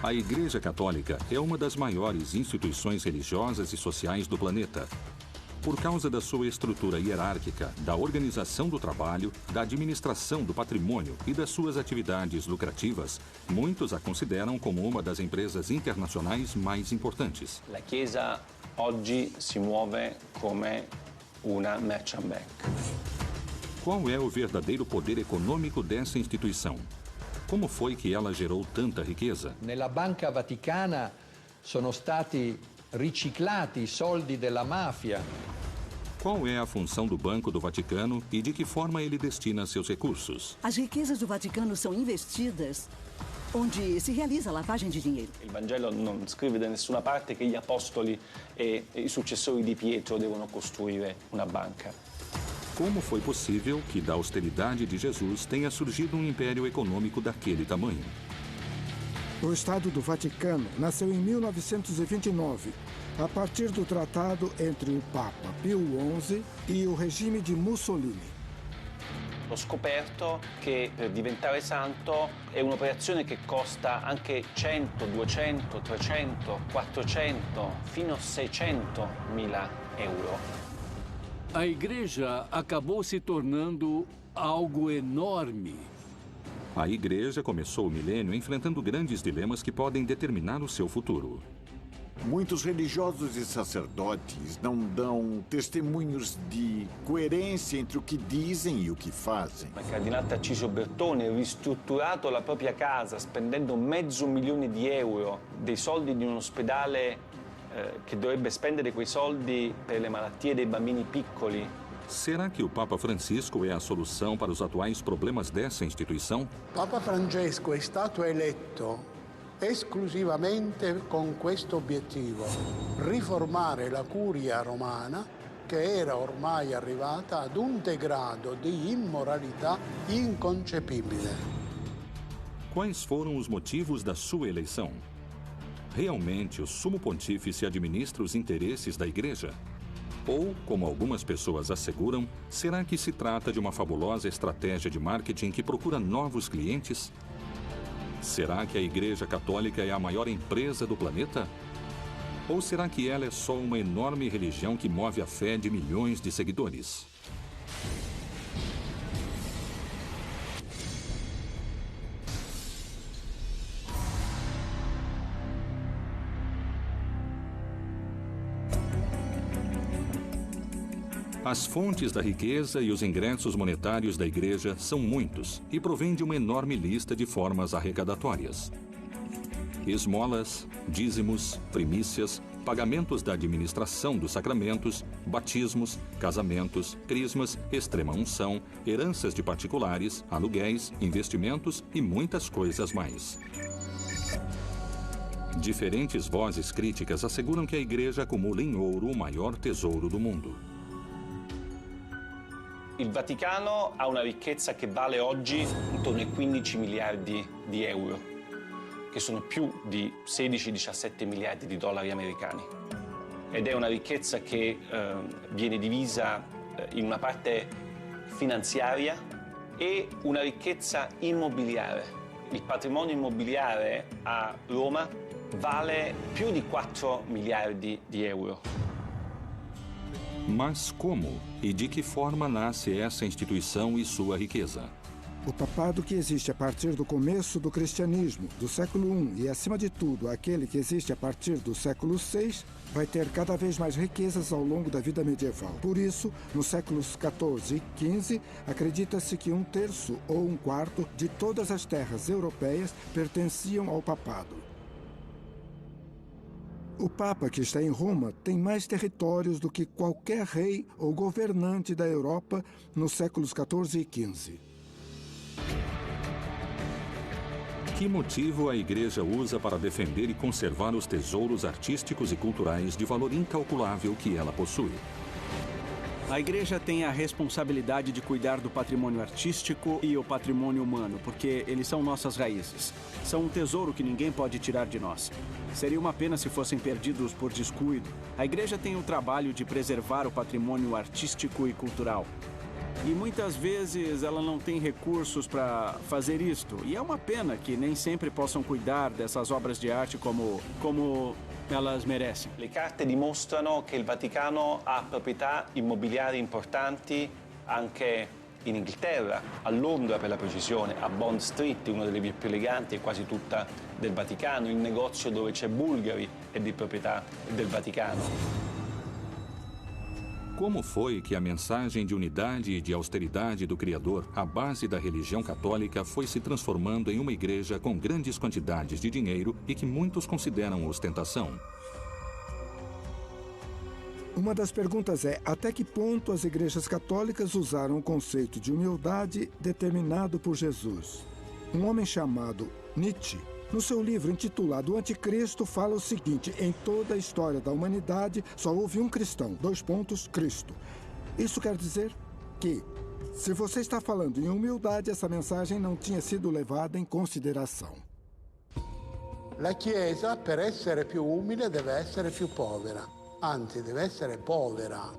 A Igreja Católica é uma das maiores instituições religiosas e sociais do planeta. Por causa da sua estrutura hierárquica, da organização do trabalho, da administração do patrimônio e das suas atividades lucrativas, muitos a consideram como uma das empresas internacionais mais importantes. La Chiesa oggi si muove come una merchant bank. Qual é o verdadeiro poder econômico dessa instituição? Como foi que ela gerou tanta riqueza? Nella Banca Vaticana sono stati riciclati i soldi della mafia. Qual é a função do Banco do Vaticano e de que forma ele destina seus recursos? As riquezas do Vaticano são investidas onde se realiza a lavagem de dinheiro. Il Vangelo non scrive da nessuna parte che gli apostoli e i successori di Pietro devono costruire una banca. Como foi possível que da austeridade de Jesus tenha surgido um império econômico daquele tamanho? O Estado do Vaticano nasceu em 1929, a partir do tratado entre o Papa Pio XI e o regime de Mussolini. Ho scoperto che per diventare santo è un'operazione che costa anche 100, 200, 300, 400, fino a 600 mila euro. A igreja acabou se tornando algo enorme. A igreja começou o milênio enfrentando grandes dilemas que podem determinar o seu futuro. Muitos religiosos e sacerdotes não dão testemunhos de coerência entre o que dizem e o que fazem. Il cardinale Tarcisio Bertone ha ristrutturato la propria casa spendendo $500.000 dei soldi di un ospedale che dovrebbe spendere quei soldi per le malattie dei bambini piccoli. Será que o Papa Francisco é a solução para os atuais problemas dessa instituição? Papa Francesco è stato eletto esclusivamente con questo obiettivo: riformare la curia romana, che era ormai arrivata ad un degrado di immoralità inconcepibile. Quais foram os motivos da sua eleição? Realmente o Sumo Pontífice administra os interesses da Igreja? Ou, como algumas pessoas asseguram, será que se trata de uma fabulosa estratégia de marketing que procura novos clientes? Será que a Igreja Católica é a maior empresa do planeta? Ou será que ela é só uma enorme religião que move a fé de milhões de seguidores? As fontes da riqueza e os ingressos monetários da Igreja são muitos e provêm de uma enorme lista de formas arrecadatórias. Esmolas, dízimos, primícias, pagamentos da administração dos sacramentos, batismos, casamentos, crismas, extrema-unção, heranças de particulares, aluguéis, investimentos e muitas coisas mais. Diferentes vozes críticas asseguram que a Igreja acumula em ouro o maior tesouro do mundo. Il Vaticano ha una ricchezza che vale oggi intorno ai 15 miliardi di euro, che sono più di 16-17 miliardi di dollari americani. Ed è una ricchezza che viene divisa in una parte finanziaria e una ricchezza immobiliare. Il patrimonio immobiliare a Roma vale più di 4 miliardi di euro. Mas como e de que forma nasce essa instituição e sua riqueza? O papado que existe a partir do começo do cristianismo, do século I, e, acima de tudo, aquele que existe a partir do século VI, vai ter cada vez mais riquezas ao longo da vida medieval. Por isso, nos séculos XIV e XV, acredita-se que 1/3 ou 1/4 de todas as terras europeias pertenciam ao papado. O Papa que está em Roma tem mais territórios do que qualquer rei ou governante da Europa nos séculos XIV e XV. Que motivo a Igreja usa para defender e conservar os tesouros artísticos e culturais de valor incalculável que ela possui? A Igreja tem a responsabilidade de cuidar do patrimônio artístico e o patrimônio humano, porque eles são nossas raízes. São um tesouro que ninguém pode tirar de nós. Seria uma pena se fossem perdidos por descuido. A Igreja tem o trabalho de preservar o patrimônio artístico e cultural. E muitas vezes ela não tem recursos para fazer isto. E é uma pena que nem sempre possam cuidar dessas obras de arte como elas merecem. Le carte dimostrano che il Vaticano ha proprietà immobiliari importanti anche in Inghilterra, a Londra per la precisione, a Bond Street, una delle vie più eleganti e quasi tutta del Vaticano. Il negozio dove c'è Bulgari è di proprietà del Vaticano. Como foi que a mensagem de unidade e de austeridade do Criador, a base da religião católica, foi se transformando em uma igreja com grandes quantidades de dinheiro e que muitos consideram ostentação? Uma das perguntas é até que ponto as igrejas católicas usaram o conceito de humildade determinado por Jesus. Um homem chamado Nietzsche, no seu livro intitulado O Anticristo, fala o seguinte: em toda a história da humanidade só houve um cristão, Cristo. Isso quer dizer que, se você está falando em humildade, essa mensagem não tinha sido levada em consideração. La Chiesa, per essere più umile, deve essere più povera. Anzi, deve essere povera.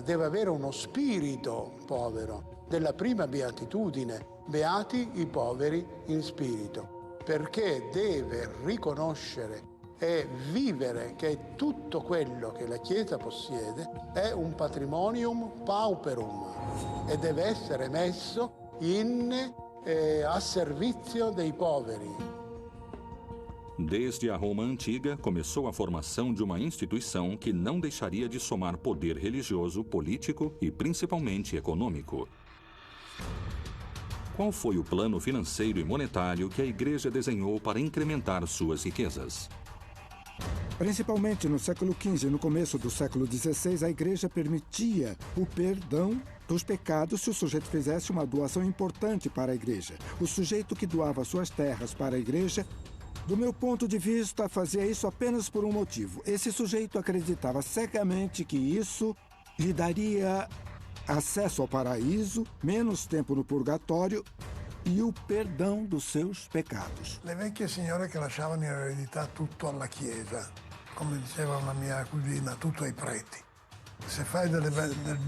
Deve avere uno spirito povero. Della prima beatitudine, beati i poveri in spirito. Perché deve riconoscere e vivere che tutto quello che la Chiesa possiede è un patrimonium pauperum e deve essere messo a servizio dei poveri. Desde a Roma Antiga, começou a formação de uma instituição que não deixaria de somar poder religioso, político e principalmente econômico. Qual foi o plano financeiro e monetário que a Igreja desenhou para incrementar suas riquezas? Principalmente no século XV e no começo do século XVI, a Igreja permitia o perdão dos pecados se o sujeito fizesse uma doação importante para a Igreja. O sujeito que doava suas terras para a Igreja, do meu ponto de vista, fazia isso apenas por um motivo. Esse sujeito acreditava cegamente que isso lhe daria acesso ao paraíso, menos tempo no purgatório e o perdão dos seus pecados. Le vecchie signore che lasciavano in eredità tutto alla Chiesa, come diceva una mia cugina, tutto ai preti. Se fai del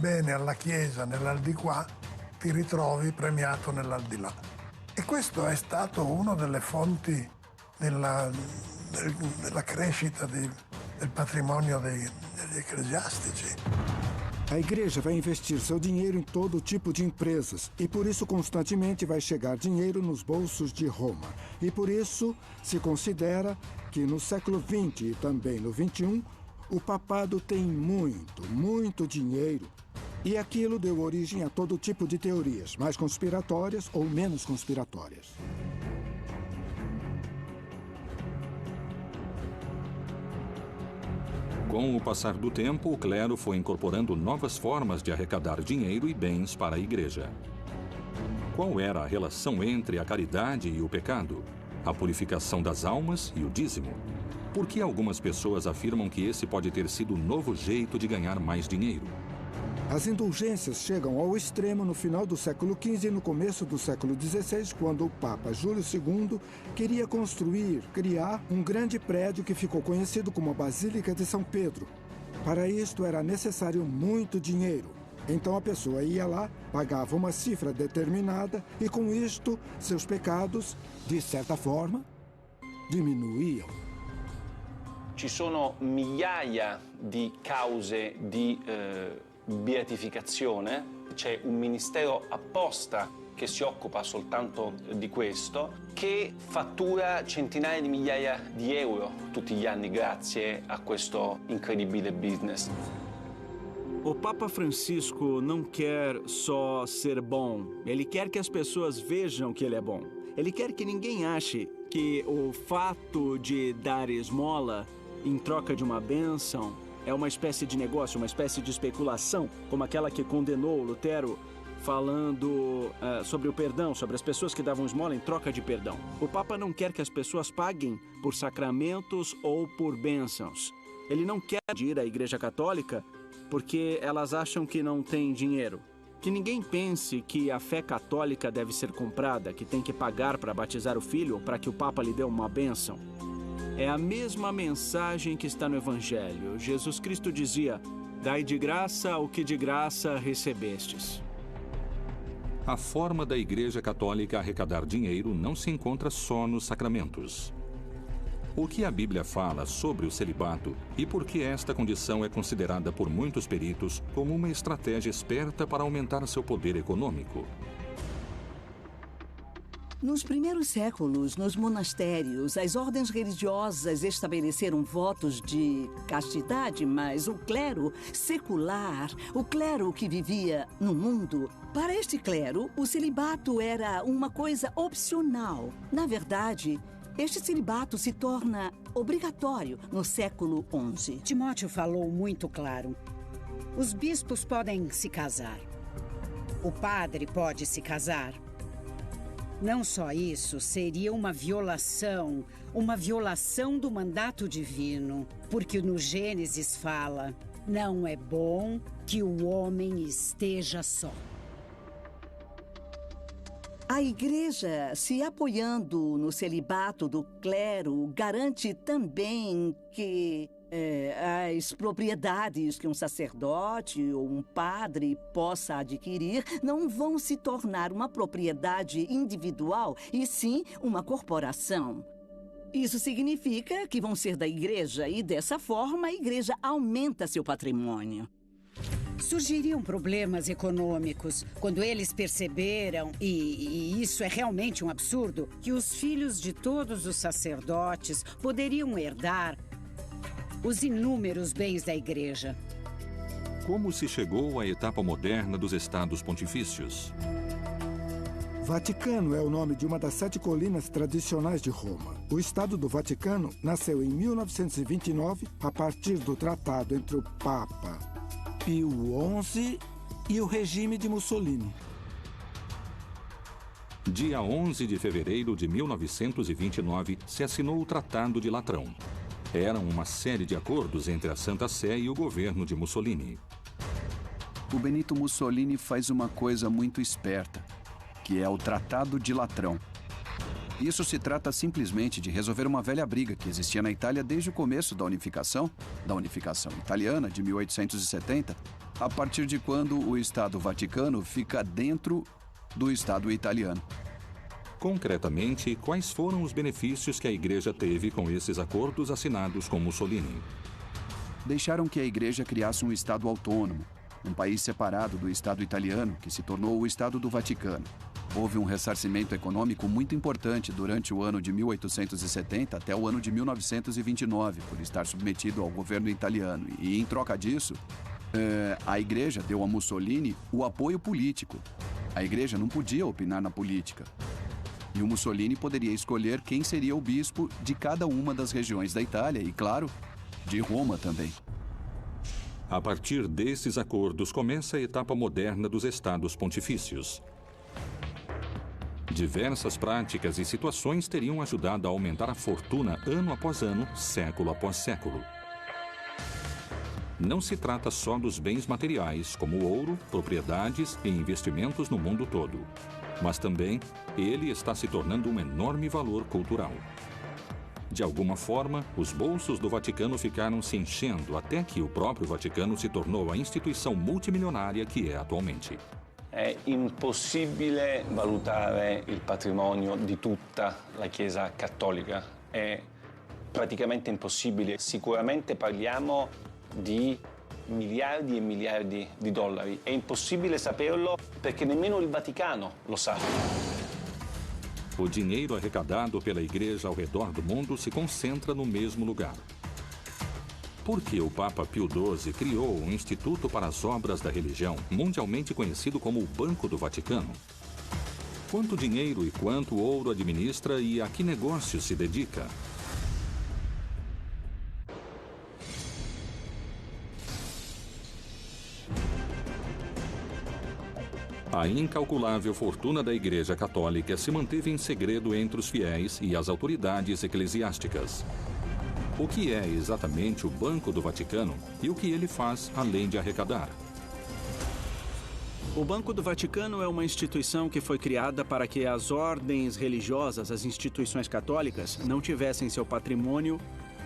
bene alla Chiesa nell'aldilà, ti ritrovi premiato nell'aldilà. E questo è stato una delle fonti della crescita del patrimonio degli ecclesiastici. A Igreja vai investir seu dinheiro em todo tipo de empresas e por isso constantemente vai chegar dinheiro nos bolsos de Roma. E por isso se considera que no século XX e também no XXI, o papado tem muito dinheiro. E aquilo deu origem a todo tipo de teorias, mais conspiratórias ou menos conspiratórias. Com o passar do tempo, o clero foi incorporando novas formas de arrecadar dinheiro e bens para a Igreja. Qual era a relação entre a caridade e o pecado? A purificação das almas e o dízimo? Por que algumas pessoas afirmam que esse pode ter sido o novo jeito de ganhar mais dinheiro? As indulgências chegam ao extremo no final do século XV e no começo do século XVI, quando o Papa Júlio II queria criar um grande prédio que ficou conhecido como a Basílica de São Pedro. Para isto era necessário muito dinheiro. Então a pessoa ia lá, pagava uma cifra determinada e com isto seus pecados, de certa forma, diminuíam. Ci sono migliaia di cause di beatificazione, c'è un ministero apposta che si occupa soltanto di questo, che fattura centinaia di migliaia di euro tutti gli anni grazie a questo incredibile business. O Papa Francisco não quer só ser bom, ele quer que as pessoas vejam que ele é bom. Ele quer que ninguém ache que o fato de dar esmola em troca de uma bênção é uma espécie de negócio, uma espécie de especulação, como aquela que condenou Lutero, falando sobre o perdão, sobre as pessoas que davam esmola em troca de perdão. O Papa não quer que as pessoas paguem por sacramentos ou por bênçãos. Ele não quer ir à Igreja Católica porque elas acham que não tem dinheiro. Que ninguém pense que a fé católica deve ser comprada, que tem que pagar para batizar o filho ou para que o Papa lhe dê uma bênção. É a mesma mensagem que está no Evangelho. Jesus Cristo dizia: dai de graça o que de graça recebestes. a forma da Igreja Católica arrecadar dinheiro não se encontra só nos sacramentos. O que a Bíblia fala sobre o celibato e por que esta condição é considerada por muitos peritos como uma estratégia esperta para aumentar seu poder econômico? Nos primeiros séculos, nos monastérios, as ordens religiosas estabeleceram votos de castidade, mas o clero secular, o clero que vivia no mundo, para este clero, o celibato era uma coisa opcional. Na verdade, este celibato se torna obrigatório no século XI. Timóteo falou muito claro. Os bispos podem se casar. O padre pode se casar. Não só isso, seria uma violação do mandato divino, porque no Gênesis fala: não é bom que o homem esteja só. A Igreja, se apoiando no celibato do clero, garante também que as propriedades que um sacerdote ou um padre possa adquirir não vão se tornar uma propriedade individual, e sim uma corporação. Isso significa que vão ser da Igreja e, dessa forma, a Igreja aumenta seu patrimônio. Surgiriam problemas econômicos quando eles perceberam, e isso é realmente um absurdo, que os filhos de todos os sacerdotes poderiam herdar os inúmeros bens da Igreja. Como se chegou à etapa moderna dos estados pontifícios? Vaticano é o nome de uma das 7 colinas tradicionais de Roma. O Estado do Vaticano nasceu em 1929 a partir do tratado entre o Papa Pio XI e o regime de Mussolini. Dia 11 de fevereiro de 1929, se assinou o Tratado de Latrão. Eram uma série de acordos entre a Santa Sé e o governo de Mussolini. O Benito Mussolini faz uma coisa muito esperta, que é o Tratado de Latrão. Isso se trata simplesmente de resolver uma velha briga que existia na Itália desde o começo da unificação italiana de 1870, a partir de quando o Estado Vaticano fica dentro do Estado italiano. Concretamente, quais foram os benefícios que a Igreja teve com esses acordos assinados com Mussolini? Deixaram que a Igreja criasse um Estado autônomo, um país separado do Estado italiano, que se tornou o Estado do Vaticano. Houve um ressarcimento econômico muito importante durante o ano de 1870 até o ano de 1929, por estar submetido ao governo italiano. E, em troca disso, a Igreja deu a Mussolini o apoio político. A Igreja não podia opinar na política. E o Mussolini poderia escolher quem seria o bispo de cada uma das regiões da Itália e, claro, de Roma também. A partir desses acordos começa a etapa moderna dos estados pontifícios. Diversas práticas e situações teriam ajudado a aumentar a fortuna ano após ano, século após século. Não se trata só dos bens materiais, como ouro, propriedades e investimentos no mundo todo, mas também ele está se tornando um enorme valor cultural. De alguma forma, os bolsos do Vaticano ficaram se enchendo até que o próprio Vaticano se tornou a instituição multimilionária que é atualmente. È impossibile valutare il patrimonio di tutta la Chiesa cattolica. È praticamente impossibile. Sicuramente parliamo di miliardi e miliardi di dollari. È impossibile saperlo perché nemmeno il Vaticano lo sa. O dinheiro arrecadado pela Igreja ao redor do mundo se concentra no mesmo lugar. Por que o Papa Pio XII criou um instituto para as obras da religião, mundialmente conhecido como o Banco do Vaticano? Quanto dinheiro e quanto ouro administra e a que negócio se dedica? A incalculável fortuna da Igreja Católica se manteve em segredo entre os fiéis e as autoridades eclesiásticas. O que é exatamente o Banco do Vaticano e o que ele faz além de arrecadar? O Banco do Vaticano é uma instituição que foi criada para que as ordens religiosas, as instituições católicas, não tivessem seu patrimônio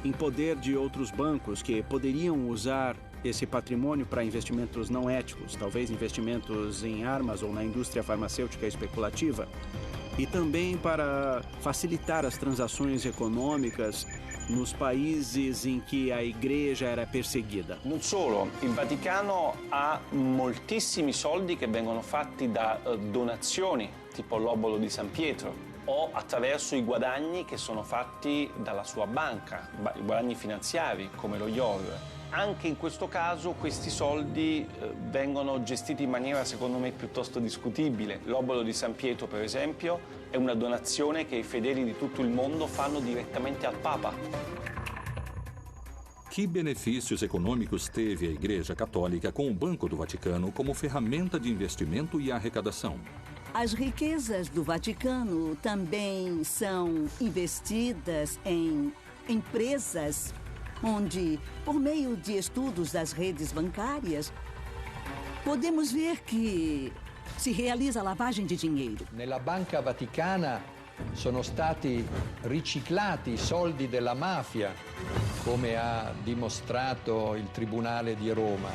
em poder de outros bancos que poderiam usar esse patrimônio para investimentos não éticos, talvez investimentos em armas ou na indústria farmacêutica especulativa, e também para facilitar as transações econômicas nos países em que a Igreja era perseguida. Non solo, il Vaticano ha moltissimi soldi che vengono fatti da donazioni, tipo l'obolo di San Pietro, o attraverso i guadagni che sono fatti dalla sua banca, i guadagni finanziari come lo IOR. Anche in questo caso questi soldi vengono gestiti in maniera secondo me piuttosto discutibile. L'obolo di San Pietro, per esempio, è una donazione che i fedeli di tutto il mondo fanno direttamente al Papa. Que benefícios econômicos teve a Igreja Católica com o Banco do Vaticano como ferramenta de investimento e arrecadação? As riquezas do Vaticano também são investidas em empresas onde, por meio de estudos das redes bancárias, podemos ver que si realizza lavagem di dinheiro. Nella Banca Vaticana sono stati riciclati i soldi della mafia, come ha dimostrato il Tribunale di Roma.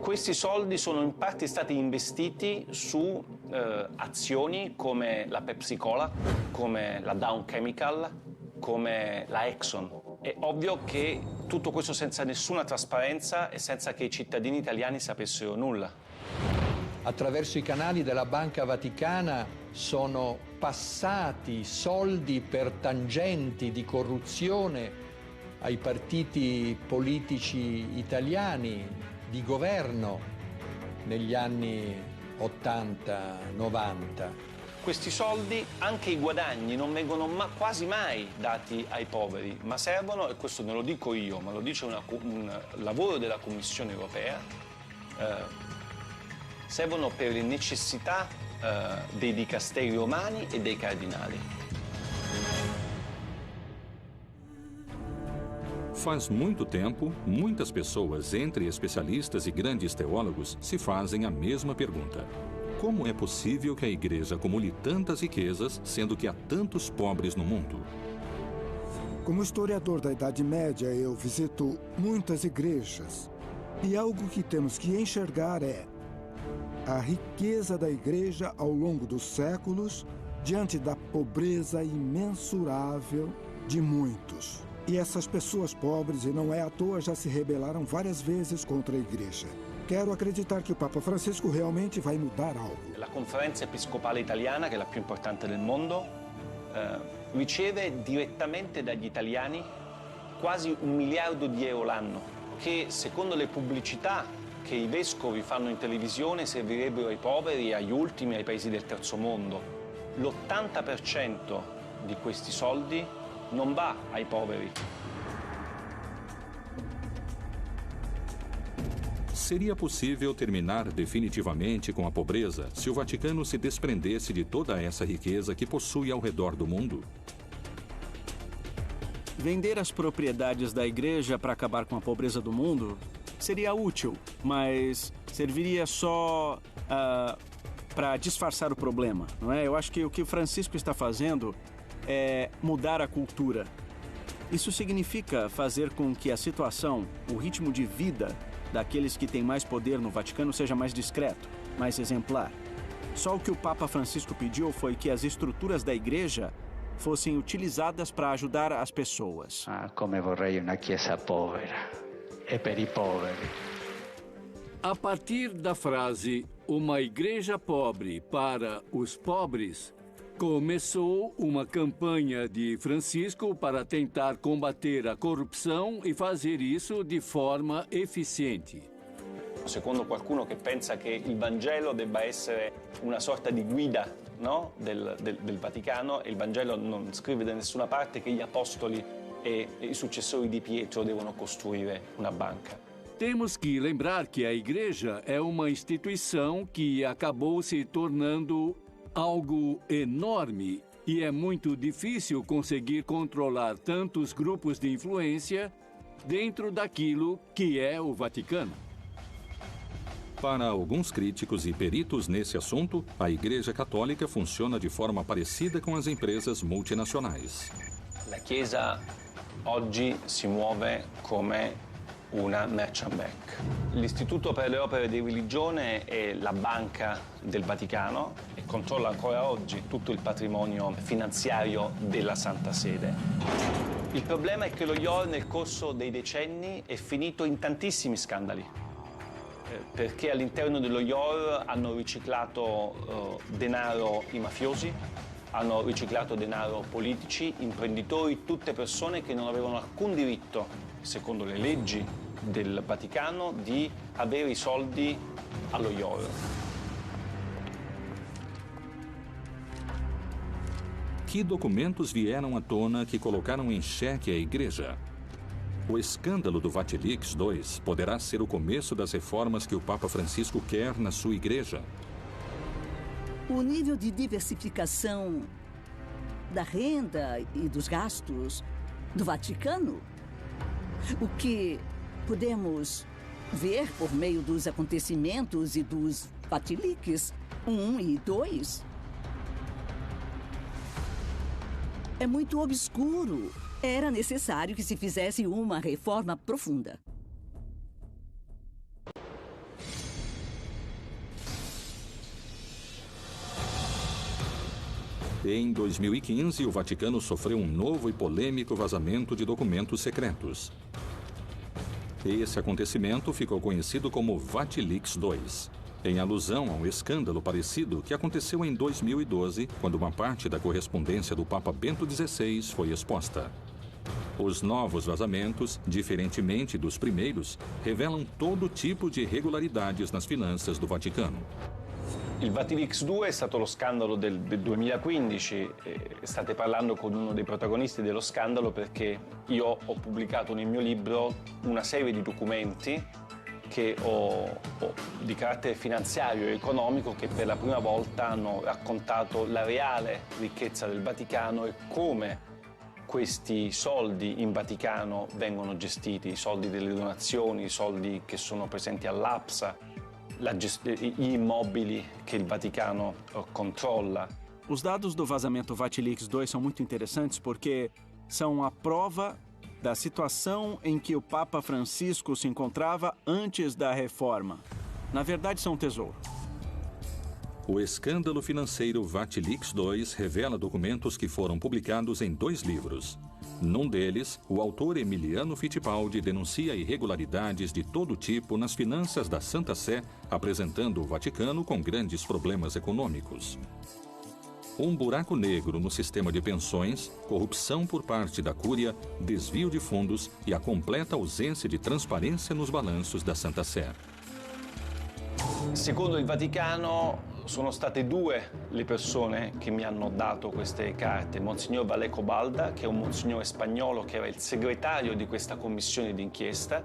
Questi soldi sono in parte stati investiti su azioni come la Pepsi Cola, come la Dow Chemical, come la Exxon. È ovvio che tutto questo senza nessuna trasparenza e senza che i cittadini italiani sapessero nulla. Attraverso i canali della Banca Vaticana sono passati soldi per tangenti di corruzione ai partiti politici italiani di governo negli anni 80-90. Questi soldi, anche i guadagni, non vengono quasi mai dati ai poveri, ma servono, e questo non lo dico io, ma lo dice un lavoro della Commissione europea, servono per le necessità dei dicasteri romani e dei cardinali. Faz muito tempo, muitas pessoas, entre especialistas e grandes teólogos, se fazem a mesma pergunta. Como é possível que a Igreja acumule tantas riquezas, sendo que há tantos pobres no mundo? Como historiador da Idade Média, eu visito muitas igrejas. E algo que temos que enxergar é a riqueza da Igreja ao longo dos séculos, diante da pobreza imensurável de muitos. E essas pessoas pobres, e não é à toa, já se rebelaram várias vezes contra a Igreja. Quero acreditar que o Papa Francisco realmente vai mudar algo. La Conferenza Episcopale Italiana, che è la più importante del mondo, riceve direttamente dagli italiani quasi 1 miliardo di euro l'anno, che secondo le pubblicità che i vescovi fanno in televisione servirebbero ai poveri, agli ultimi, ai paesi del terzo mondo. L'80% di questi soldi non va ai poveri. Seria possível terminar definitivamente com a pobreza se o Vaticano se desprendesse de toda essa riqueza que possui ao redor do mundo? Vender as propriedades da Igreja para acabar com a pobreza do mundo seria útil, mas serviria só para disfarçar o problema, não é? Eu acho que o que o Francisco está fazendo é mudar a cultura. Isso significa fazer com que a situação, o ritmo de vida daqueles que têm mais poder no Vaticano seja mais discreto, mais exemplar. Só o que o Papa Francisco pediu foi que as estruturas da Igreja fossem utilizadas para ajudar as pessoas. Come vorrei una chiesa povera e per i poveri. A partir da frase "uma igreja pobre para os pobres", começou uma campanha de Francisco para tentar combater a corrupção e fazer isso de forma eficiente. Secondo qualcuno che pensa che il Vangelo debba essere una sorta di guida, no? del Vaticano, e il Vangelo non scrive da nessuna parte che gli apostoli e i successori di Pietro devono costruire una banca. Temos que lembrar que a Igreja é uma instituição que acabou se tornando algo enorme e é muito difícil conseguir controlar tantos grupos de influência dentro daquilo que é o Vaticano. Para alguns críticos e peritos nesse assunto, a Igreja Católica funciona de forma parecida com as empresas multinacionais. La Chiesa oggi si muove come una merchant bank. L'Istituto per le opere di religione è la banca del Vaticano e controlla ancora oggi tutto il patrimonio finanziario della Santa Sede. Il problema è che lo IOR nel corso dei decenni è finito in tantissimi scandali, perché all'interno dello IOR hanno riciclato denaro i mafiosi, hanno riciclato denaro politici, imprenditori, tutte persone che non avevano alcun diritto, secondo le leggi del Vaticano, di avere i soldi allo IOR. Que documentos vieram à tona que colocaram em xeque a Igreja? O escândalo do Vatilix II poderá ser o começo das reformas que o Papa Francisco quer na sua Igreja. O nível de diversificação da renda e dos gastos do Vaticano, o que podemos ver por meio dos acontecimentos e dos Vatilix 1 e 2, é muito obscuro. Era necessário que se fizesse uma reforma profunda. Em 2015, o Vaticano sofreu um novo e polêmico vazamento de documentos secretos. Esse acontecimento ficou conhecido como Vatilix II, em alusão a um escândalo parecido que aconteceu em 2012, quando uma parte da correspondência do Papa Bento XVI foi exposta. Os novos vazamentos, diferentemente dos primeiros, revelam todo tipo de irregolaridades nas finanças do Vaticano. Il Vatilix 2 è stato lo scandalo del 2015, state parlando con uno dei protagonisti dello scandalo perché io ho pubblicato nel mio libro una serie di documenti che di carattere finanziario e economico che per la prima volta hanno raccontato la reale ricchezza del Vaticano e come questi soldi in Vaticano vengono gestiti, i soldi delle donazioni, i soldi che sono presenti all'APSA, gli immobili che il Vaticano controlla. Os dados do vazamento Vatilix II são muito interessantes porque são a prova da situação em que o Papa Francisco se encontrava antes da reforma. Na verdade, são um tesouro. O escândalo financeiro Vatilix II revela documentos que foram publicados em 2 livros. Num deles, o autor Emiliano Fittipaldi denuncia irregularidades de todo tipo nas finanças da Santa Sé, apresentando o Vaticano com grandes problemas econômicos. Um buraco negro no sistema de pensões, corrupção por parte da Cúria, desvio de fundos e a completa ausência de transparência nos balanços da Santa Sé. Secondo il Vaticano sono state 2 le persone che mi hanno dato queste carte, Monsignor Valeco Balda, che è un monsignore spagnolo che era il segretario di questa commissione d'inchiesta,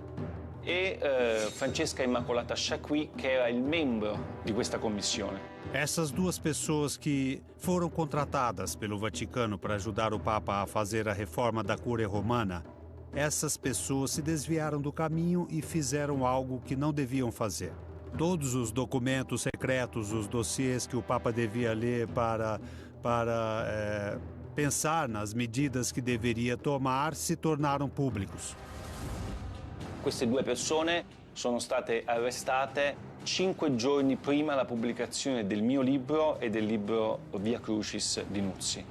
e Francesca Immacolata Chaqui, che era il membro di questa commissione. Essas 2 pessoas que foram contratadas pelo Vaticano para ajudar o Papa a fazer a reforma da Cúria Romana, essas pessoas se desviaram do caminho e fizeram algo que não deviam fazer. Todos os documentos secretos, os dossiês que o Papa devia ler para pensar nas medidas que deveria tomar, se tornaram públicos. Queste 2 persone sono state arrestate 5 giorni prima della pubblicazione del mio libro e del libro Via Crucis di Nuzzi.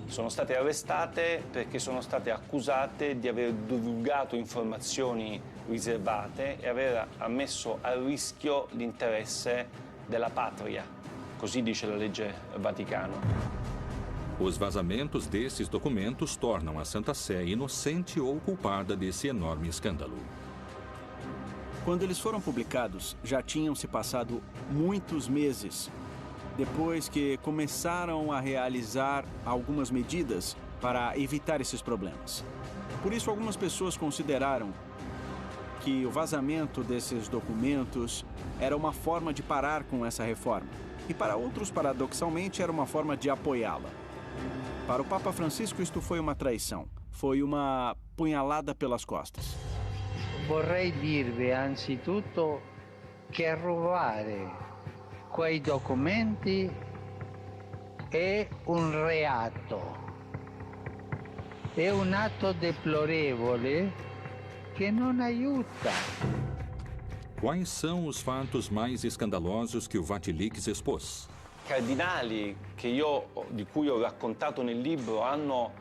Sono state arrestate perché sono state accusate di aver divulgato informazioni riservate e aver messo a rischio l'interesse della patria. Così dice la legge Vaticano. Os vazamentos desses documentos tornam a Santa Sé inocente ou culpada desse enorme escândalo. Quando eles foram publicados, já tinham se passado muitos meses depois que começaram a realizar algumas medidas para evitar esses problemas. Por isso, algumas pessoas consideraram que o vazamento desses documentos era uma forma de parar com essa reforma. E para outros, paradoxalmente, era uma forma de apoiá-la. Para o Papa Francisco, isto foi uma traição. Foi uma punhalada pelas costas. Vorrei dirvi anzitutto che rubare quei documenti è un reato. È un atto deplorevole che non aiuta. Quais são os fatos mais escandalosos que o Vatilix expôs? Cardinali di cui ho raccontato nel libro hanno,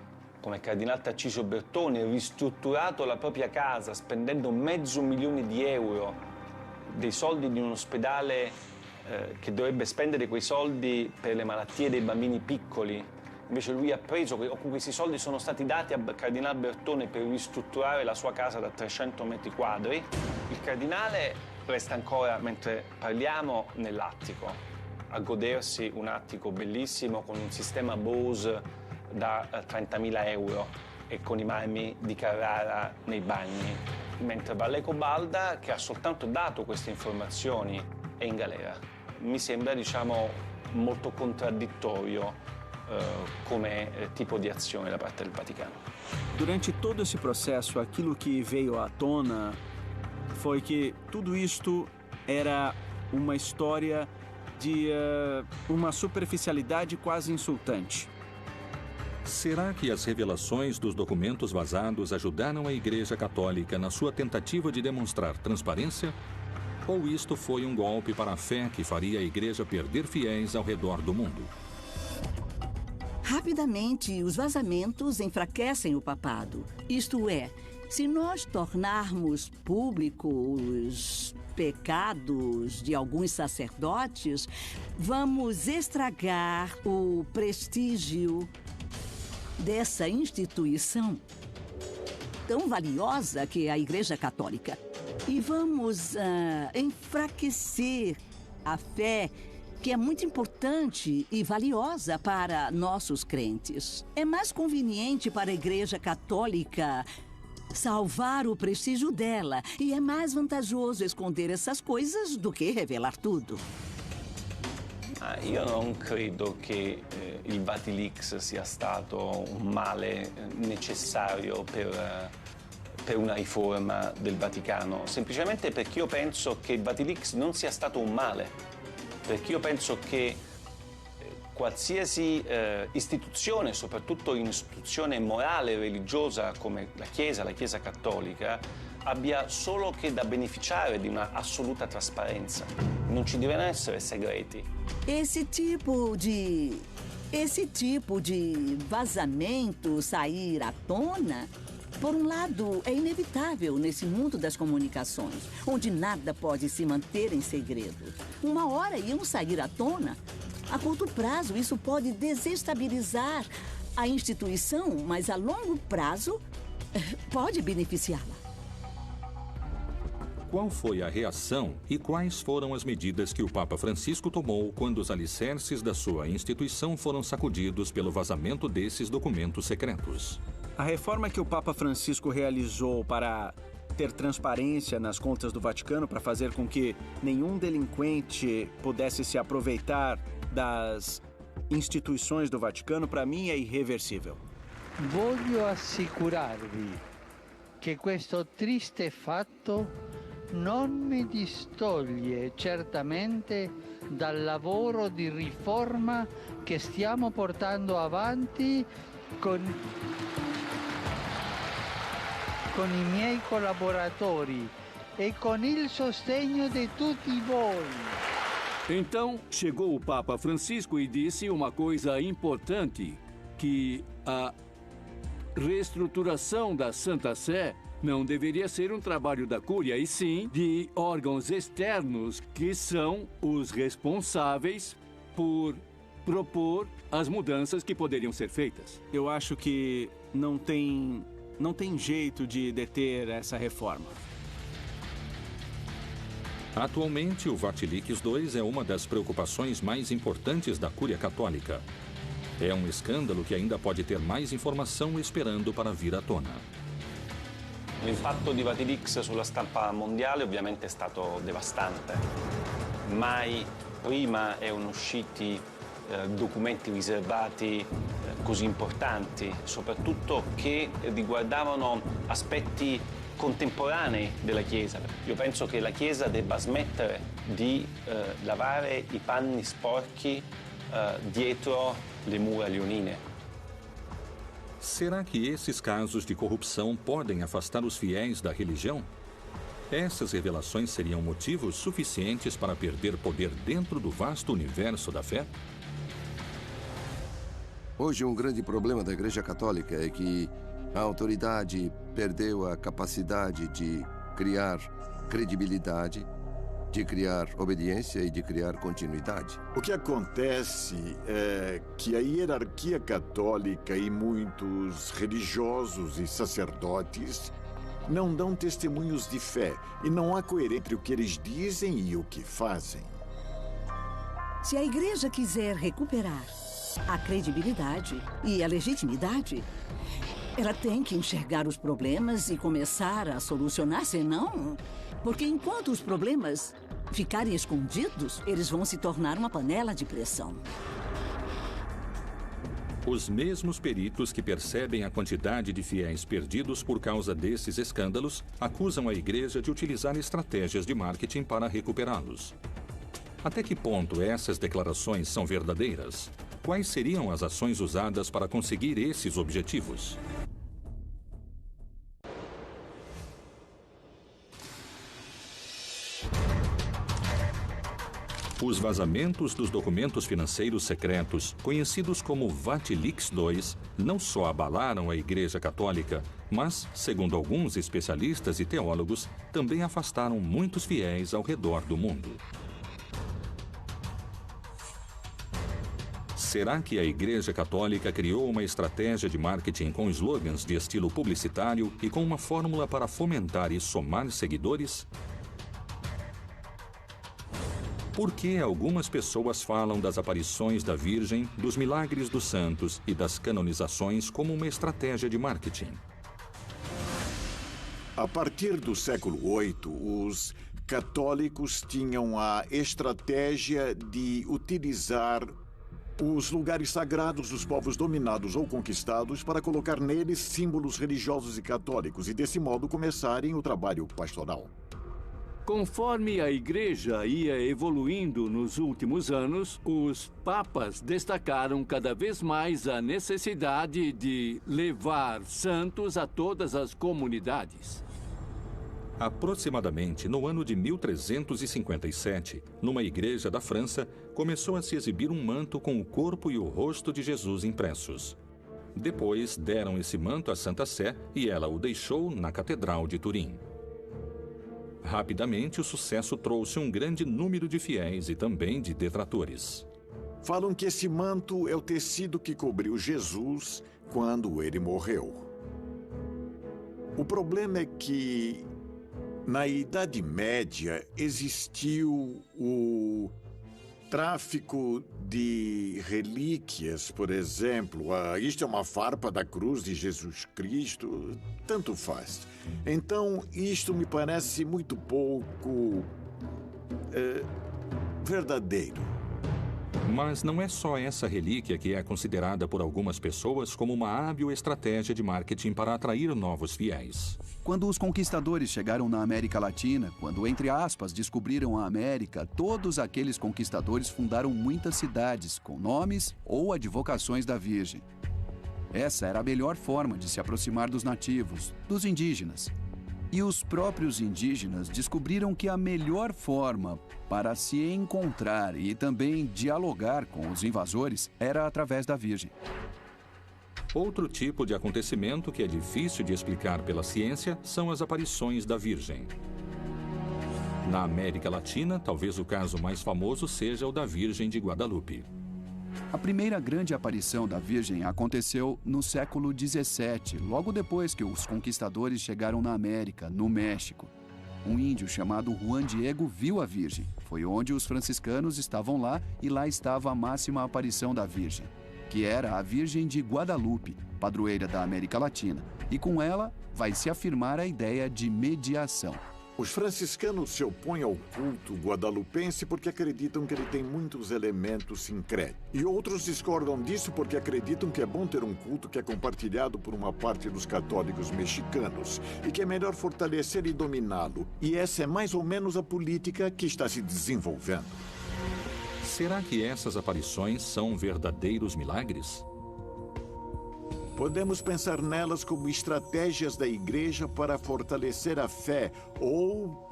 come il cardinale Tarcisio Bertone, ristrutturato la propria casa spendendo €500.000, dei soldi di un ospedale che dovrebbe spendere quei soldi per le malattie dei bambini piccoli. Invece lui ha preso, questi soldi sono stati dati al cardinale Bertone per ristrutturare la sua casa da 300 metri quadri. Il cardinale resta ancora, mentre parliamo, nell'attico, a godersi un attico bellissimo con un sistema Bose da €30.000 e con i marmi di Carrara nei bagni, mentre Valleco Balda, che ha soltanto dato queste informazioni, è in galera. Mi sembra, molto contraddittorio come tipo di azione da parte del Vaticano. Durante todo esse processo, aquilo que veio à tona foi que tudo isto era uma história de uma superficialidade quase insultante. Será que as revelações dos documentos vazados ajudaram a Igreja Católica na sua tentativa de demonstrar transparência? Ou isto foi um golpe para a fé que faria a Igreja perder fiéis ao redor do mundo? Rapidamente, os vazamentos enfraquecem o papado. Isto é, se nós tornarmos públicos os pecados de alguns sacerdotes, vamos estragar o prestígio dessa instituição tão valiosa que é a Igreja Católica. E vamos enfraquecer a fé, que é muito importante e valiosa para nossos crentes. É mais conveniente para a Igreja Católica salvar o prestígio dela, e é mais vantajoso esconder essas coisas do que revelar tudo. Io non credo che il Vatilix sia stato un male necessario per una riforma del Vaticano, semplicemente perché io penso che il Vatilix non sia stato un male. Perché io penso che qualsiasi istituzione, soprattutto un'istituzione morale e religiosa come la Chiesa Cattolica, abbia solo che da beneficiare di una assoluta trasparenza. Non ci devono essere segreti. Esse tipo de vazamento sair à tona, por um lado, é inevitável nesse mundo das comunicações, onde nada pode se manter em segredo. Uma hora iam sair à tona. A curto prazo, isso pode desestabilizar a instituição, mas a longo prazo pode beneficiá-la. Qual foi a reação e quais foram as medidas que o Papa Francisco tomou quando os alicerces da sua instituição foram sacudidos pelo vazamento desses documentos secretos? A reforma que o Papa Francisco realizou para ter transparência nas contas do Vaticano, para fazer com que nenhum delinquente pudesse se aproveitar das instituições do Vaticano, para mim é irreversível. Voglio assicurarvi che questo triste fatto non mi distoglie certamente dal lavoro di riforma che stiamo portando avanti con i miei collaboratori e con il sostegno di tutti voi. Então, chegou o Papa Francisco e disse uma coisa importante, que a reestruturação da Santa Sé não deveria ser um trabalho da Cúria, e sim de órgãos externos que são os responsáveis por propor as mudanças que poderiam ser feitas. Eu acho que não tem jeito de deter essa reforma. Atualmente, o Vatilix II é uma das preocupações mais importantes da Cúria Católica. É um escândalo que ainda pode ter mais informação esperando para vir à tona. L'impatto di Vatilix sulla stampa mondiale ovviamente è stato devastante. Mai prima erano usciti documenti riservati così importanti, soprattutto che riguardavano aspetti contemporanei della Chiesa. Io penso che la Chiesa debba smettere di lavare i panni sporchi dietro le mura leonine. Será que esses casos de corrupção podem afastar os fiéis da religião? Essas revelações seriam motivos suficientes para perder poder dentro do vasto universo da fé? Hoje, um grande problema da Igreja Católica é que a autoridade perdeu a capacidade de criar credibilidade, de criar obediência e de criar continuidade. O que acontece é que a hierarquia católica e muitos religiosos e sacerdotes não dão testemunhos de fé e não há coerência entre o que eles dizem e o que fazem. Se a igreja quiser recuperar a credibilidade e a legitimidade, ela tem que enxergar os problemas e começar a solucionar, senão... Porque enquanto os problemas ficarem escondidos, eles vão se tornar uma panela de pressão. Os mesmos peritos que percebem a quantidade de fiéis perdidos por causa desses escândalos acusam a igreja de utilizar estratégias de marketing para recuperá-los. Até que ponto essas declarações são verdadeiras? Quais seriam as ações usadas para conseguir esses objetivos? Os vazamentos dos documentos financeiros secretos, conhecidos como Vatilix II, não só abalaram a Igreja Católica, mas, segundo alguns especialistas e teólogos, também afastaram muitos fiéis ao redor do mundo. Será que a Igreja Católica criou uma estratégia de marketing com slogans de estilo publicitário e com uma fórmula para fomentar e somar seguidores? Por que algumas pessoas falam das aparições da Virgem, dos milagres dos santos e das canonizações como uma estratégia de marketing? A partir do século VIII, os católicos tinham a estratégia de utilizar os lugares sagrados dos povos dominados ou conquistados para colocar neles símbolos religiosos e católicos e, desse modo, começarem o trabalho pastoral. Conforme a Igreja ia evoluindo nos últimos anos, os papas destacaram cada vez mais a necessidade de levar santos a todas as comunidades. Aproximadamente no ano de 1357, numa igreja da França, começou a se exibir um manto com o corpo e o rosto de Jesus impressos. Depois deram esse manto à Santa Sé e ela o deixou na Catedral de Turim. Rapidamente, o sucesso trouxe um grande número de fiéis e também de detratores. Falam que esse manto é o tecido que cobriu Jesus quando ele morreu. O problema é que na Idade Média existiu o tráfico de relíquias, por exemplo. Isto é uma farpa da cruz de Jesus Cristo, tanto faz. Então, isto me parece muito pouco verdadeiro. Mas não é só essa relíquia que é considerada por algumas pessoas como uma hábil estratégia de marketing para atrair novos fiéis. Quando os conquistadores chegaram na América Latina, quando, entre aspas, descobriram a América, todos aqueles conquistadores fundaram muitas cidades com nomes ou advocações da Virgem. Essa era a melhor forma de se aproximar dos nativos, dos indígenas. E os próprios indígenas descobriram que a melhor forma para se encontrar e também dialogar com os invasores era através da Virgem. Outro tipo de acontecimento que é difícil de explicar pela ciência são as aparições da Virgem. Na América Latina, talvez o caso mais famoso seja o da Virgem de Guadalupe. A primeira grande aparição da Virgem aconteceu no século XVII, logo depois que os conquistadores chegaram na América, no México. Um índio chamado Juan Diego viu a Virgem. Foi onde os franciscanos estavam lá e lá estava a máxima aparição da Virgem, que era a Virgem de Guadalupe, padroeira da América Latina. E com ela vai se afirmar a ideia de mediação. Os franciscanos se opõem ao culto guadalupense porque acreditam que ele tem muitos elementos sincréticos. E outros discordam disso porque acreditam que é bom ter um culto que é compartilhado por uma parte dos católicos mexicanos e que é melhor fortalecer e dominá-lo. E essa é mais ou menos a política que está se desenvolvendo. Será que essas aparições são verdadeiros milagres? Podemos pensar nelas como estratégias da igreja para fortalecer a fé ou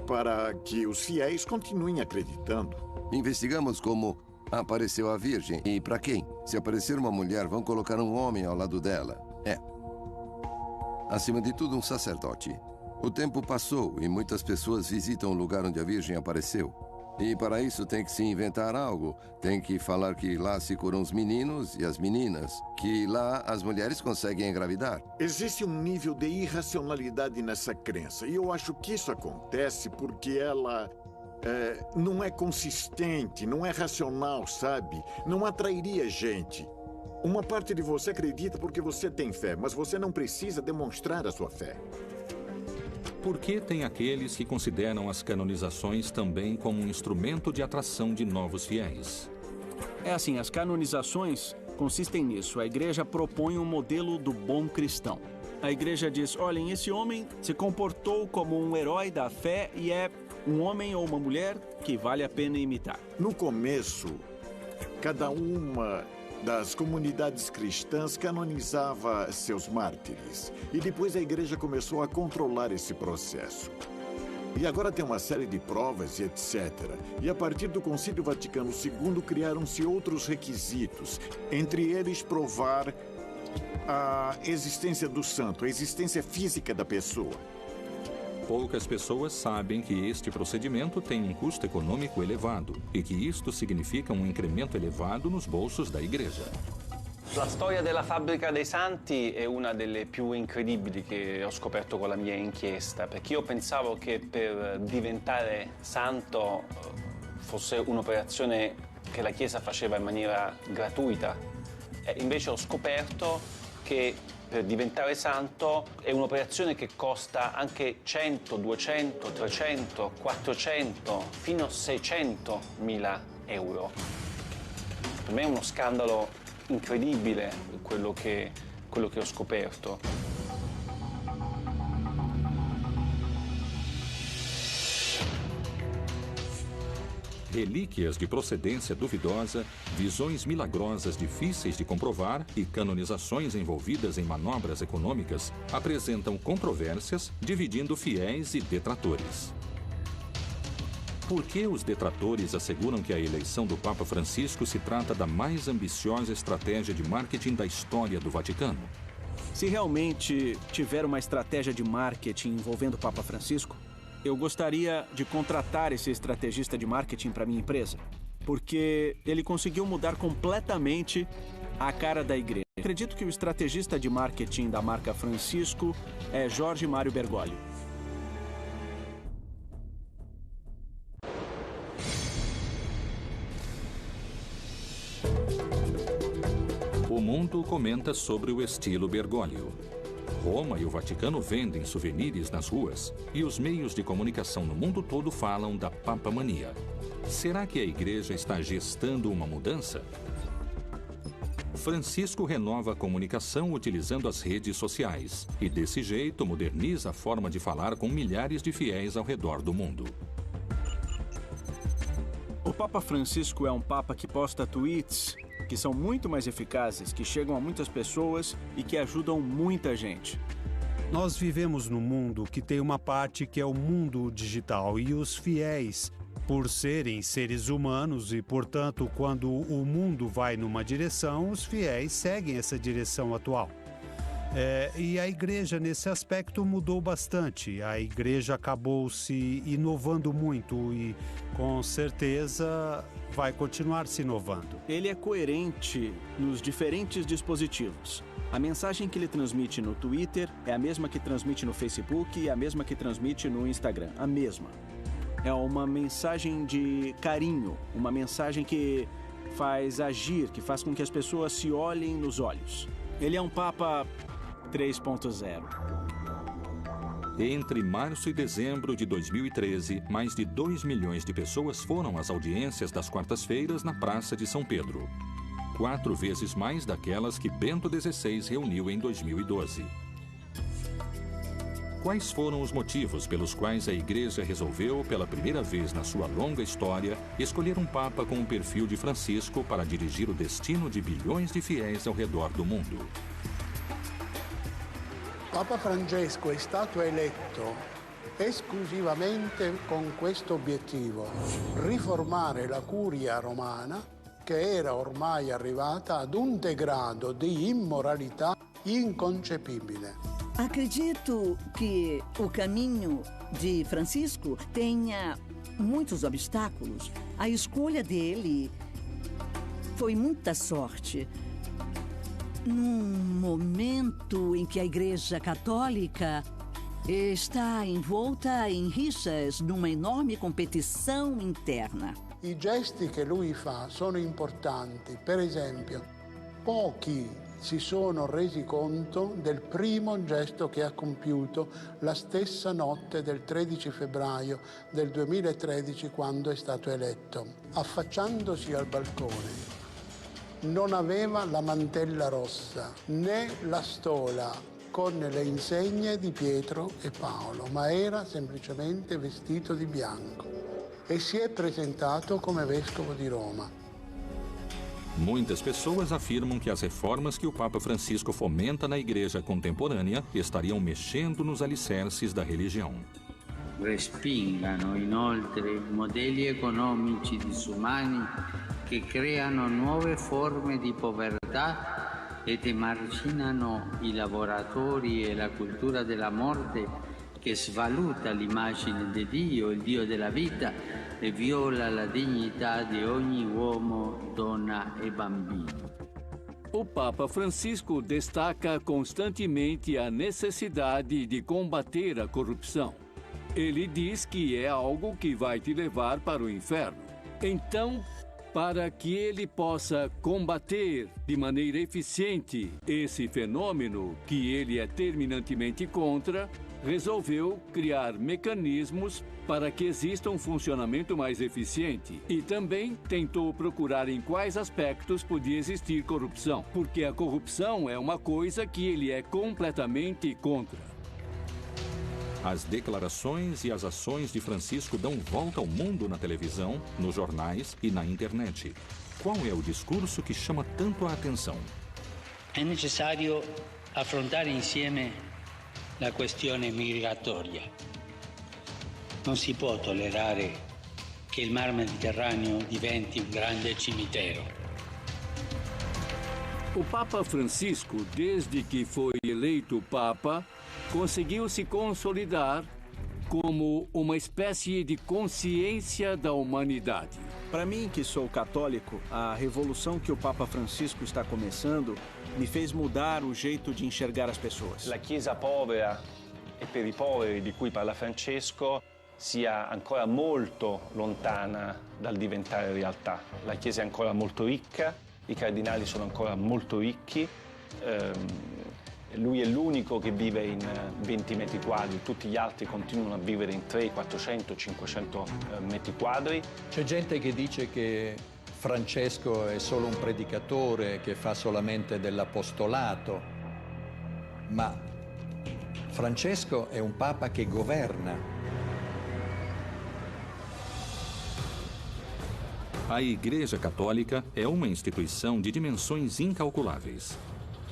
para que os fiéis continuem acreditando. Investigamos como apareceu a Virgem e para quem. Se aparecer uma mulher, vão colocar um homem ao lado dela. Acima de tudo, um sacerdote. O tempo passou e muitas pessoas visitam o lugar onde a Virgem apareceu. E para isso tem que se inventar algo. Tem que falar que lá se curam os meninos e as meninas. Que lá as mulheres conseguem engravidar. Existe um nível de irracionalidade nessa crença. E eu acho que isso acontece porque ela não é consistente, não é racional, sabe? Não atrairia gente. Uma parte de você acredita porque você tem fé, mas você não precisa demonstrar a sua fé. Por que tem aqueles que consideram as canonizações também como um instrumento de atração de novos fiéis? É assim, as canonizações consistem nisso. A igreja propõe um modelo do bom cristão. A igreja diz, olhem, esse homem se comportou como um herói da fé e é um homem ou uma mulher que vale a pena imitar. No começo, cada uma das comunidades cristãs canonizava seus mártires. E depois a igreja começou a controlar esse processo. E agora tem uma série de provas e etc. E a partir do Concílio Vaticano II criaram-se outros requisitos. Entre eles, provar a existência do santo, a existência física da pessoa. Poucas pessoas sabem que este procedimento tem um custo econômico elevado e que isto significa um incremento elevado nos bolsos da igreja. La storia della fabbrica dei santi è una delle più incredibili che ho scoperto con la mia inchiesta, perché io pensavo che per diventare santo fosse un'operazione che la Chiesa faceva in maniera gratuita. E invece ho scoperto che per diventare santo è un'operazione che costa anche 100, 200, 300, 400, fino a 600.000 euro. Per me è uno scandalo incredibile quello che ho scoperto. Relíquias de procedência duvidosa, visões milagrosas difíceis de comprovar e canonizações envolvidas em manobras econômicas apresentam controvérsias, dividindo fiéis e detratores. Por que os detratores asseguram que a eleição do Papa Francisco se trata da mais ambiciosa estratégia de marketing da história do Vaticano? Se realmente tiver uma estratégia de marketing envolvendo o Papa Francisco, eu gostaria de contratar esse estrategista de marketing para minha empresa, porque ele conseguiu mudar completamente a cara da igreja. Acredito que o estrategista de marketing da marca Francisco é Jorge Mário Bergoglio. O mundo comenta sobre o estilo Bergoglio. Roma e o Vaticano vendem souvenirs nas ruas e os meios de comunicação no mundo todo falam da papamania. Será que a igreja está gestando uma mudança? Francisco renova a comunicação utilizando as redes sociais e, desse jeito, moderniza a forma de falar com milhares de fiéis ao redor do mundo. O Papa Francisco é um papa que posta tweets que são muito mais eficazes, que chegam a muitas pessoas e que ajudam muita gente. Nós vivemos num mundo que tem uma parte que é o mundo digital e os fiéis, por serem seres humanos e, portanto, quando o mundo vai numa direção, os fiéis seguem essa direção atual. E a igreja, nesse aspecto, mudou bastante. A igreja acabou se inovando muito e, com certeza, vai continuar se inovando. Ele é coerente nos diferentes dispositivos. A mensagem que ele transmite no Twitter é a mesma que transmite no Facebook e a mesma que transmite no Instagram. A mesma. É uma mensagem de carinho, uma mensagem que faz agir, que faz com que as pessoas se olhem nos olhos. Ele é um Papa 3.0. Entre março e dezembro de 2013, mais de 2 milhões de pessoas foram às audiências das quartas-feiras na Praça de São Pedro. 4 vezes mais daquelas que Bento XVI reuniu em 2012. Quais foram os motivos pelos quais a Igreja resolveu, pela primeira vez na sua longa história, escolher um Papa com o perfil de Francisco para dirigir o destino de bilhões de fiéis ao redor do mundo? Papa Francesco è stato eletto esclusivamente con questo obiettivo: riformare la curia romana, che era ormai arrivata ad un degrado di immoralità inconcepibile. Acredito que o caminho de Francisco tenha muitos obstáculos. A escolha dele foi muita sorte. Num momento em que a Igreja Católica está envolta em rixas, numa enorme competição interna. I gesti che lui fa sono importanti. Per esempio, pochi si sono resi conto del primo gesto che ha compiuto la stessa notte del 13 febbraio del 2013, quando è stato eletto. Affacciandosi al balcone, non aveva la mantella rossa né la stola con le insegne di Pietro e Paolo, ma era semplicemente vestito di bianco e si è presentato come vescovo di Roma. Muitas pessoas afirmam que as reformas que o Papa Francisco fomenta na Igreja contemporânea estariam mexendo nos alicerces da religião. Respingano inoltre modelli economici disumani che creano nuove forme di povertà ed emarginano i lavoratori e la cultura della morte che svaluta l'immagine di Dio, il Dio della vita, e viola la dignità di ogni uomo, donna e bambino. O Papa Francisco destaca constantemente a necessidade de combater a corrupção. Ele diz que é algo que vai te levar para o inferno. Então, para que ele possa combater de maneira eficiente esse fenômeno que ele é terminantemente contra, resolveu criar mecanismos para que exista um funcionamento mais eficiente e também tentou procurar em quais aspectos podia existir corrupção, porque a corrupção é uma coisa que ele é completamente contra. As declarações e as ações de Francisco dão volta ao mundo na televisão, nos jornais e na internet. Qual é o discurso que chama tanto a atenção? È necessario affrontare insieme la questione migratoria. Non si può tollerare che il Mar Mediterraneo diventi un grande cimitero. O Papa Francisco, desde que foi eleito Papa, conseguiu se consolidar como uma espécie de consciência da humanidade. Para mim, que sou católico, a revolução que o Papa Francisco está começando me fez mudar o jeito de enxergar as pessoas. La Chiesa povera e per i poveri di cui parla Francesco sia ancora molto lontana dal diventare realtà. La Chiesa è ancora molto ricca, i cardinali sono ancora molto ricchi, lui è l'unico che vive in 20 metri quadri, tutti gli altri continuano a vivere in 300, 400, 500 metri quadri. C'è gente che dice che Francesco è solo un predicatore che fa solamente dell'apostolato, ma Francesco è un papa che governa. A Igreja Católica é uma instituição de dimensões incalculáveis.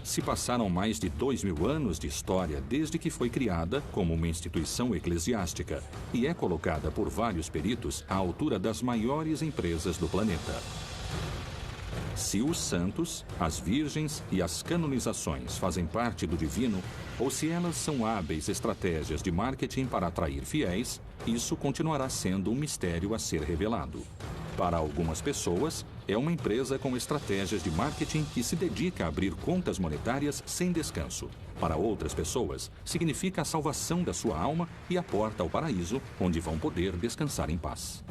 Se passaram mais de 2000 anos de história desde que foi criada como uma instituição eclesiástica e é colocada por vários peritos à altura das maiores empresas do planeta. Se os santos, as virgens e as canonizações fazem parte do divino, ou se elas são hábeis estratégias de marketing para atrair fiéis, isso continuará sendo um mistério a ser revelado. Para algumas pessoas, é uma empresa com estratégias de marketing que se dedica a abrir contas monetárias sem descanso. Para outras pessoas, significa a salvação da sua alma e a porta ao paraíso, onde vão poder descansar em paz.